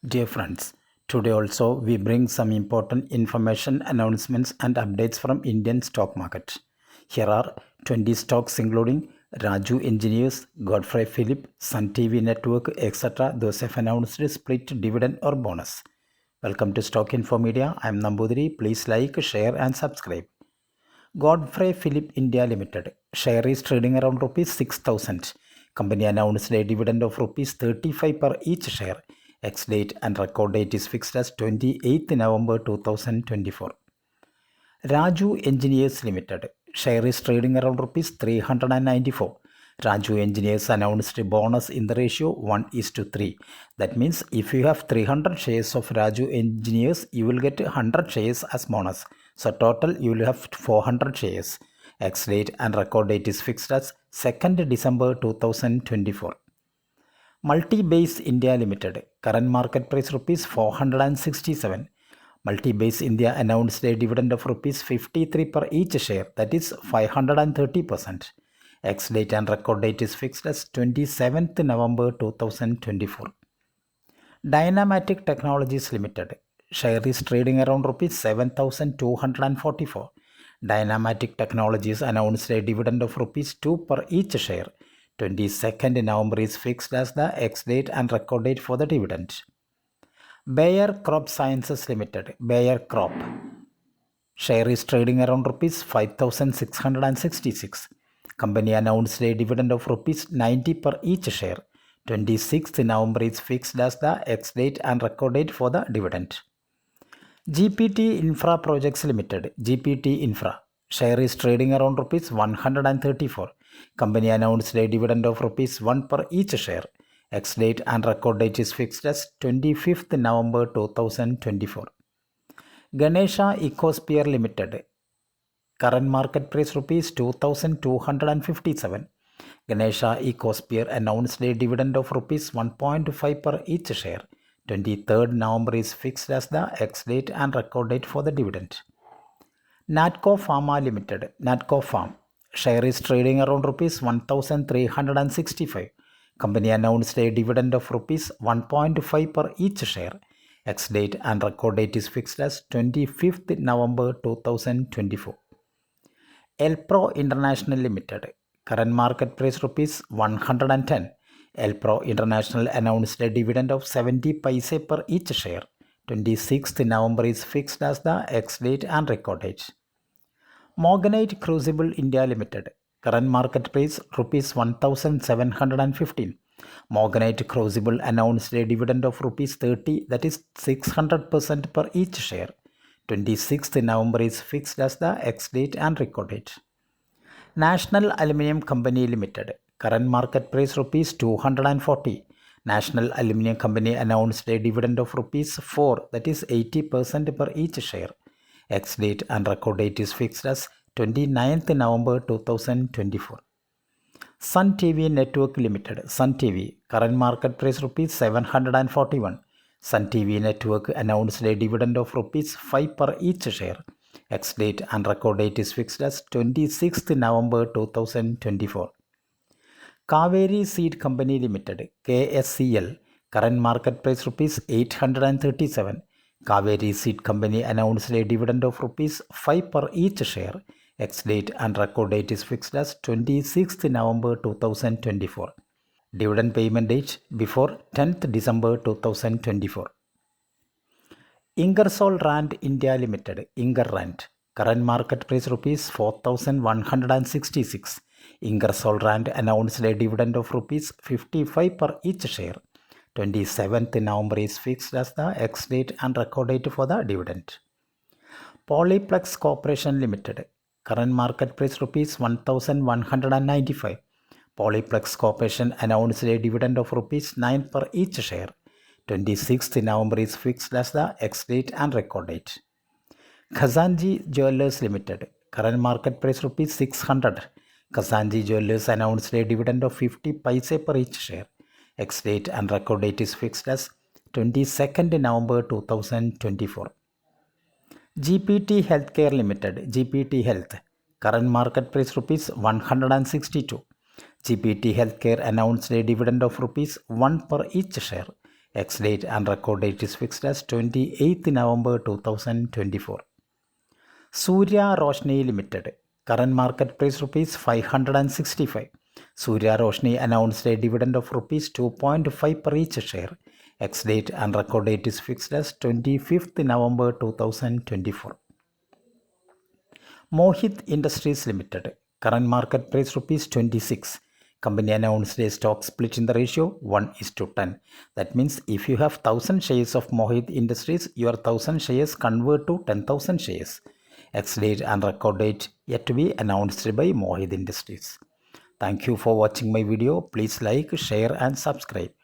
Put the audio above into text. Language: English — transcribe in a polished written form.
Dear friends, today also we bring some important information, announcements and updates from Indian stock market. Here are 20 stocks including Raju Engineers, Godfrey Philip, Sun TV Network, etc. Those have announced split dividend or bonus. Welcome to Stock Info Media. I am Nambudiri. Please like, share and subscribe. Godfrey Philip India Limited. Share is trading around rupees 6,000. Company announced a dividend of rupees 35 per each share. Ex-date and record date is fixed as 28th November 2024. Raju Engineers Limited. Share is trading around rupees 394. Raju Engineers announced a bonus in the ratio 1:3. That means if you have 300 shares of Raju Engineers, you will get 100 shares as bonus. So total you will have 400 shares. Ex-date and record date is fixed as 2nd December 2024. Multi-Base India Limited. Current market price rupees 467. Multi-Base India announced a dividend of rupees 53 per each share, that is 530%. Ex-date and record date is fixed as 27th November 2024. Dynamatic Technologies Limited. Share is trading around rupees 7,244. Dynamatic Technologies announced a dividend of rupees 2 per each share. 22nd November is fixed as the ex-date and record date for the dividend. Bayer Crop Sciences Limited. Bayer Crop. Share is trading around rupees 5,666. Company announced a dividend of rupees 90 per each share. 26th November is fixed as the ex-date and record date for the dividend. GPT Infra Projects Limited. GPT Infra. Share is trading around rupees 134. Company announced a dividend of rupees 1 per each share. Ex-date and record date is fixed as 25th November 2024. Ganesha Ecosphere Limited. Current market price rupees 2,257. Ganesha Ecosphere announced a dividend of rupees 1.5 per each share. 23rd November is fixed as the ex-date and record date for the dividend. Natco Pharma Limited. Natco Pharm. Share is trading around rupees 1,365. Company announced a dividend of rupees 1.5 per each share. Ex-date and record date is fixed as 25th November 2024. Elpro International Limited. Current market price rupees 110. Elpro International announced a dividend of 70 paise per each share. 26th November is fixed as the ex-date and record date. Morganite Crucible India Limited. Current market price rupees 1,715. Morganite Crucible announced a dividend of rupees 30, that is 600% per each share. 26th November is fixed as the ex-date and record date. National Aluminium Company Limited. Current market price rupees 240. National Aluminium Company announced a dividend of rupees 4, that is 80% per each share. Ex-date and record date is fixed as 29th November 2024. Sun TV Network Limited. Sun TV. Current market price rupees 741. Sun TV Network announced a dividend of rupees 5 per each share. Ex-date and record date is fixed as 26th November 2024. Kaveri Seed Company Limited. KSCL. Current market price rupees 837. Kaveri Seed Company announced a dividend of rupees 5 per each share. Ex-date and record date is fixed as 26th November 2024. Dividend payment date before 10th December 2024. Ingersoll Rand India Limited. Inger Rand. Current market price rupees 4,166. Ingersoll Rand announced a dividend of rupees 55 per each share. 27th November is fixed as the ex-date and record date for the dividend. Polyplex Corporation Limited. Current market price rupees 1,195. Polyplex Corporation announced a dividend of rupees 9 per each share. 26th November is fixed as the ex-date and record date. Khazanji Jewellers Limited. Current market price rupees 600. Khazanji Jewellers announced a dividend of 50 paise per each share. Ex-date and record date is fixed as 22nd November 2024. GPT Healthcare Limited. GPT Health. Current market price rupees 162. GPT Healthcare announced a dividend of rupees 1 per each share. Ex-date and record date is fixed as 28th November 2024. Surya Roshni Limited. Current market price rupees 565. Surya Roshni announced a dividend of rupees 2.5 per each share. Ex-date and record date is fixed as 25th November 2024. Mohit Industries Limited. Current market price rupees 26. Company announced a stock split in the ratio 1:10. That means if you have 1000 shares of Mohit Industries, your 1000 shares convert to 10,000 shares. Ex-date and record date yet to be announced by Mohit Industries. Thank you for watching my video. Please like, share and subscribe.